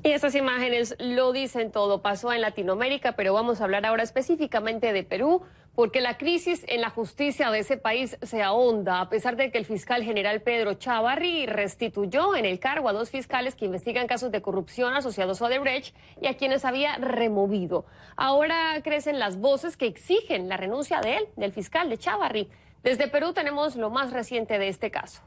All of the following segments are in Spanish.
Y estas imágenes lo dicen todo, pasó en Latinoamérica, pero vamos a hablar ahora específicamente de Perú, porque la crisis en la justicia de ese país se ahonda, a pesar de que el fiscal general Pedro Chávarri restituyó en el cargo a 2 fiscales que investigan casos de corrupción asociados a Odebrecht y a quienes había removido. Ahora crecen las voces que exigen la renuncia de él, del fiscal de Chávarri. Desde Perú tenemos lo más reciente de este caso.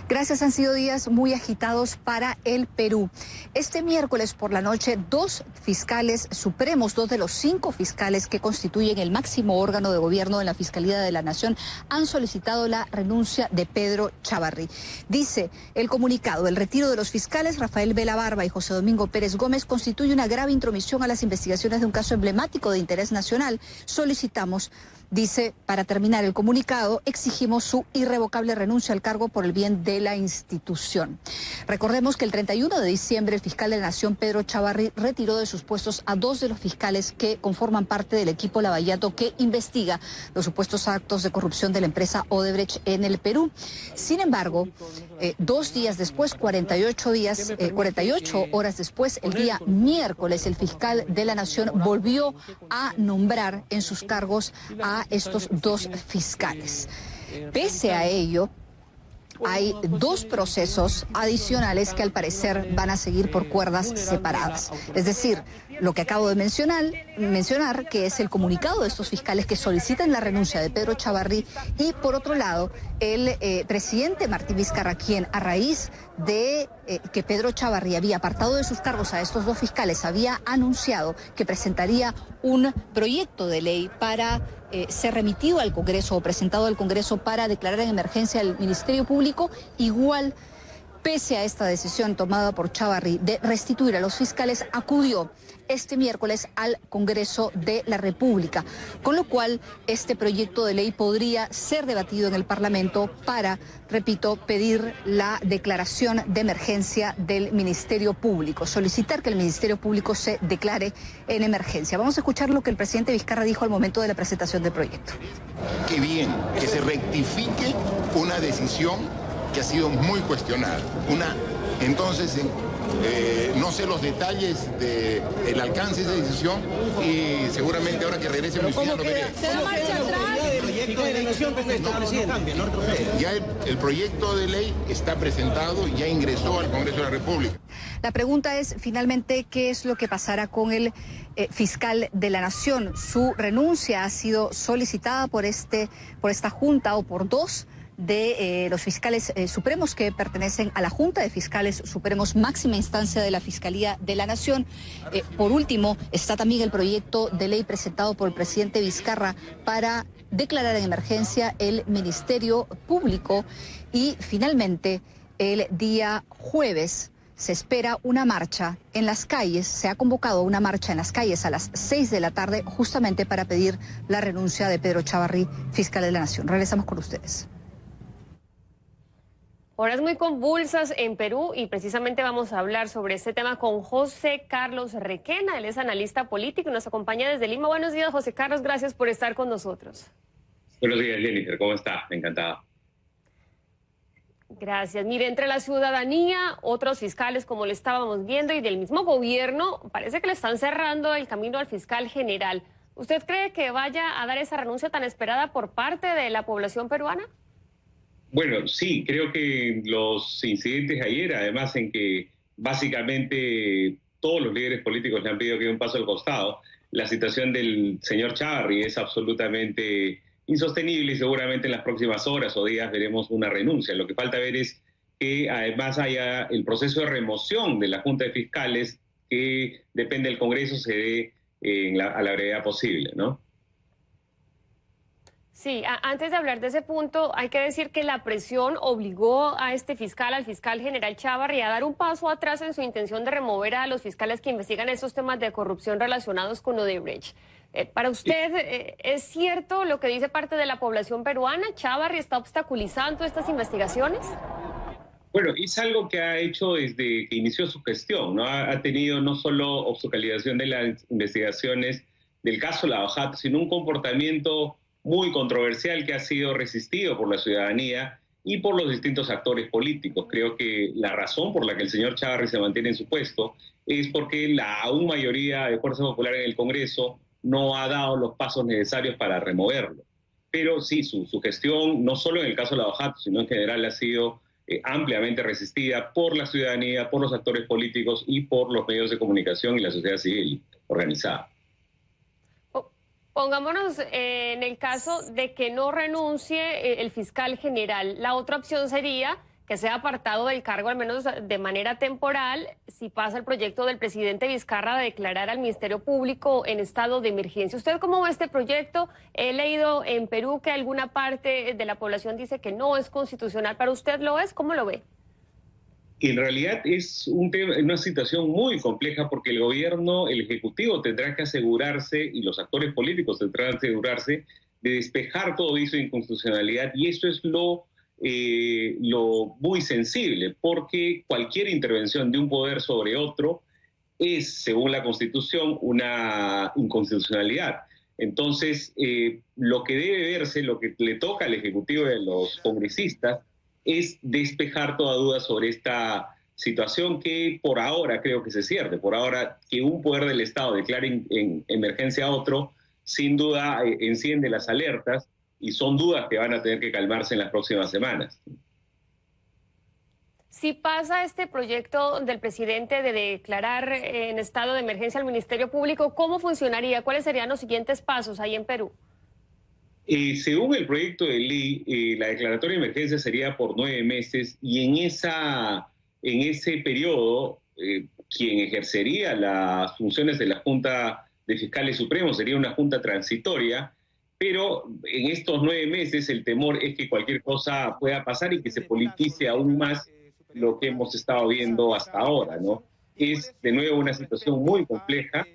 Gracias, han sido días muy agitados para el Perú. Este miércoles por la noche, 2 fiscales supremos, 2 de los 5 fiscales que constituyen el máximo órgano de gobierno de la Fiscalía de la Nación, han solicitado la renuncia de Pedro Chávarri. Dice el comunicado: el retiro de los fiscales Rafael Vela Barba y José Domingo Pérez Gómez constituye una grave intromisión a las investigaciones de un caso emblemático de interés nacional. Solicitamos, dice, para terminar el comunicado, exigimos su irrevocable renuncia al cargo por el bien de la institución. Recordemos que el 31 de diciembre el fiscal de la Nación, Pedro Chávarri, retiró de sus puestos a 2 de los fiscales que conforman parte del equipo Lavallato que investiga los supuestos actos de corrupción de la empresa Odebrecht en el Perú. Sin embargo, 2 días después, 48 horas después, el día miércoles, el fiscal de la Nación volvió a nombrar en sus cargos a estos 2 fiscales. Pese a ello, hay 2 procesos adicionales que al parecer van a seguir por cuerdas separadas. Es decir, lo que acabo de mencionar, que es el comunicado de estos fiscales que solicitan la renuncia de Pedro Chávarri, y por otro lado, el presidente Martín Vizcarra, quien a raíz de que Pedro Chávarri había apartado de sus cargos a estos 2 fiscales, había anunciado que presentaría un proyecto de ley para ser remitido al Congreso o presentado al Congreso para declarar en emergencia el Ministerio Público. Igual, pese a esta decisión tomada por Chávarri de restituir a los fiscales, acudió este miércoles al Congreso de la República, con lo cual este proyecto de ley podría ser debatido en el Parlamento para, repito, pedir la declaración de emergencia del Ministerio Público, solicitar que el Ministerio Público se declare en emergencia. Vamos a escuchar lo que el presidente Vizcarra dijo al momento de la presentación del proyecto. Qué bien que se rectifique una decisión que ha sido muy cuestionada. Entonces, no sé los detalles del alcance de esa decisión y seguramente ahora que regrese mi lo veré. ¿Se da marcha atrás? Ya el proyecto de ley está presentado y ya ingresó al Congreso de la República. La pregunta es, finalmente, ¿qué es lo que pasará con el fiscal de la Nación? Su renuncia ha sido solicitada por esta junta, o por 2 de los fiscales supremos que pertenecen a la Junta de Fiscales Supremos, máxima instancia de la Fiscalía de la Nación. Por último, está también el proyecto de ley presentado por el presidente Vizcarra para declarar en emergencia el Ministerio Público. Y finalmente, el día jueves se espera una marcha en las calles. Se ha convocado una marcha en las calles a las 6 de la tarde, justamente para pedir la renuncia de Pedro Chávarri, fiscal de la Nación. Regresamos con ustedes. Horas muy convulsas en Perú, y precisamente vamos a hablar sobre este tema con José Carlos Requena. Él es analista político y nos acompaña desde Lima. Buenos días, José Carlos, gracias por estar con nosotros. Buenos días, Jennifer, ¿cómo está? Encantado. Gracias. Mire, entre la ciudadanía, otros fiscales, como le estábamos viendo, y del mismo gobierno, parece que le están cerrando el camino al fiscal general. ¿Usted cree que vaya a dar esa renuncia tan esperada por parte de la población peruana? Bueno, sí, creo que los incidentes de ayer, además en que básicamente todos los líderes políticos le han pedido que dé un paso al costado, la situación del señor Chávarri es absolutamente insostenible y seguramente en las próximas horas o días veremos una renuncia. Lo que falta ver es que además haya el proceso de remoción de la Junta de Fiscales, que depende del Congreso, se dé a la brevedad posible, ¿no? Sí, antes de hablar de ese punto, hay que decir que la presión obligó a este fiscal, al fiscal general Chávarri, a dar un paso atrás en su intención de remover a los fiscales que investigan estos temas de corrupción relacionados con Odebrecht. Para usted, ¿es cierto lo que dice parte de la población peruana? ¿Chávarri está obstaculizando estas investigaciones? Bueno, es algo que ha hecho desde que inició su gestión, ¿no? Ha tenido no solo obstaculización de las investigaciones del caso Lavallato, sino un comportamiento muy controversial que ha sido resistido por la ciudadanía y por los distintos actores políticos. Creo que la razón por la que el señor Chávarri se mantiene en su puesto es porque la aún mayoría de Fuerza Popular en el Congreso no ha dado los pasos necesarios para removerlo. Pero sí, su gestión, no solo en el caso de Lavajato, sino en general, ha sido ampliamente resistida por la ciudadanía, por los actores políticos y por los medios de comunicación y la sociedad civil organizada. Pongámonos en el caso de que no renuncie el fiscal general. La otra opción sería que sea apartado del cargo, al menos de manera temporal, si pasa el proyecto del presidente Vizcarra de declarar al Ministerio Público en estado de emergencia. ¿Usted cómo ve este proyecto? He leído en Perú que alguna parte de la población dice que no es constitucional. ¿Para usted lo es? ¿Cómo lo ve? En realidad es una situación muy compleja porque el gobierno, el Ejecutivo tendrá que asegurarse, y los actores políticos tendrán que asegurarse, de despejar todo viso de inconstitucionalidad, y eso es lo muy sensible, porque cualquier intervención de un poder sobre otro es, según la Constitución, una inconstitucionalidad. Entonces, lo que debe verse, lo que le toca al Ejecutivo y a los congresistas, es despejar toda duda sobre esta situación que por ahora creo que se cierne. Por ahora, que un poder del Estado declare en emergencia a otro, sin duda enciende las alertas, y son dudas que van a tener que calmarse en las próximas semanas. Si pasa este proyecto del presidente de declarar en estado de emergencia al Ministerio Público, ¿cómo funcionaría? ¿Cuáles serían los siguientes pasos ahí en Perú? Según el proyecto de ley, la declaratoria de emergencia sería por 9 meses, y en ese periodo quien ejercería las funciones de la Junta de Fiscales Supremos sería una junta transitoria, pero en estos 9 meses el temor es que cualquier cosa pueda pasar y que se politice aún más lo que hemos estado viendo hasta ahora, ¿no? Es de nuevo una situación muy compleja.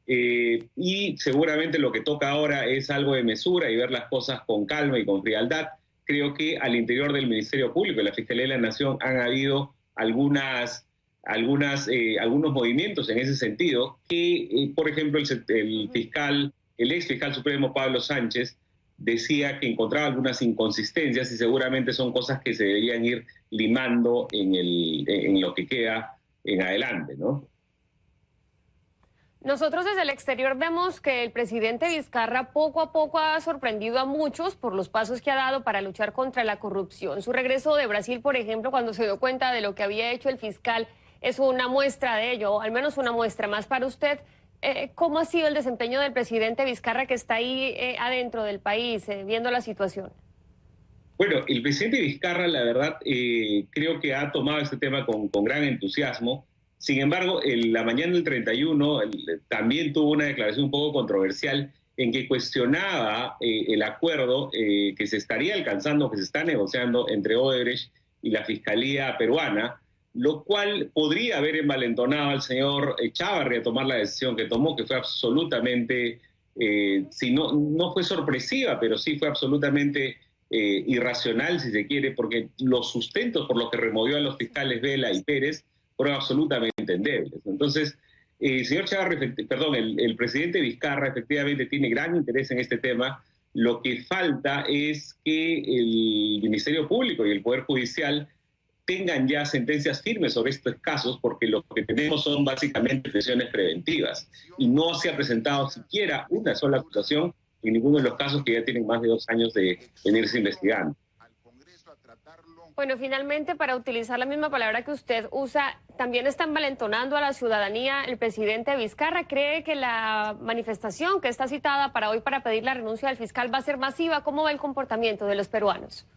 Y seguramente lo que toca ahora es algo de mesura y ver las cosas con calma y con frialdad. Creo que al interior del Ministerio Público y la Fiscalía de la Nación han habido algunos movimientos en ese sentido, que, por ejemplo, el ex fiscal supremo Pablo Sánchez decía que encontraba algunas inconsistencias, y seguramente son cosas que se deberían ir limando en lo que queda en adelante, ¿no? Nosotros desde el exterior vemos que el presidente Vizcarra poco a poco ha sorprendido a muchos por los pasos que ha dado para luchar contra la corrupción. Su regreso de Brasil, por ejemplo, cuando se dio cuenta de lo que había hecho el fiscal, es una muestra de ello, o al menos una muestra más. Para usted, ¿cómo ha sido el desempeño del presidente Vizcarra, que está ahí adentro del país, viendo la situación? Bueno, el presidente Vizcarra, la verdad, creo que ha tomado este tema con gran entusiasmo. Sin embargo, la mañana del 31 también tuvo una declaración un poco controversial en que cuestionaba el acuerdo que se estaría alcanzando, que se está negociando entre Odebrecht y la Fiscalía peruana, lo cual podría haber envalentonado al señor Chávarri a tomar la decisión que tomó, que fue absolutamente, si no fue sorpresiva, pero sí fue absolutamente irracional, si se quiere, porque los sustentos por los que removió a los fiscales Vela y Pérez fueron absolutamente endebles. Entonces, señor Chávarri, el presidente Vizcarra efectivamente tiene gran interés en este tema. Lo que falta es que el Ministerio Público y el Poder Judicial tengan ya sentencias firmes sobre estos casos, porque lo que tenemos son básicamente detenciones preventivas, y no se ha presentado siquiera una sola acusación en ninguno de los casos que ya tienen más de 2 años de venirse investigando. Bueno, finalmente, para utilizar la misma palabra que usted usa, también está envalentonando a la ciudadanía el presidente Vizcarra. ¿Cree que la manifestación que está citada para hoy para pedir la renuncia del fiscal va a ser masiva? ¿Cómo va el comportamiento de los peruanos?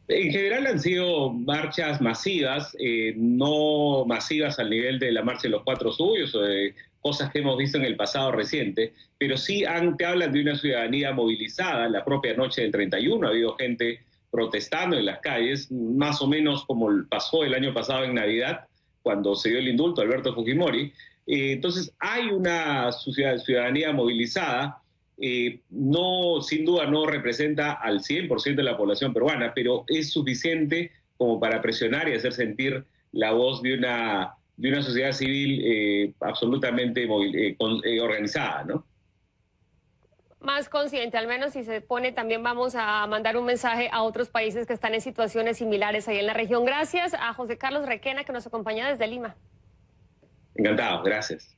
En general han sido marchas masivas, no masivas al nivel de la marcha de los 4 suyos o de cosas que hemos visto en el pasado reciente, pero sí te hablan de una ciudadanía movilizada. La propia noche del 31 ha habido gente protestando en las calles, más o menos como pasó el año pasado en Navidad, cuando se dio el indulto a Alberto Fujimori. Entonces hay una ciudadanía movilizada. Sin duda no representa al 100% de la población peruana, pero es suficiente como para presionar y hacer sentir la voz de una sociedad civil absolutamente organizada, ¿no? más consciente, al menos si se pone, también vamos a mandar un mensaje a otros países que están en situaciones similares ahí en la región. Gracias a José Carlos Requena, que nos acompaña desde Lima. Encantado, gracias.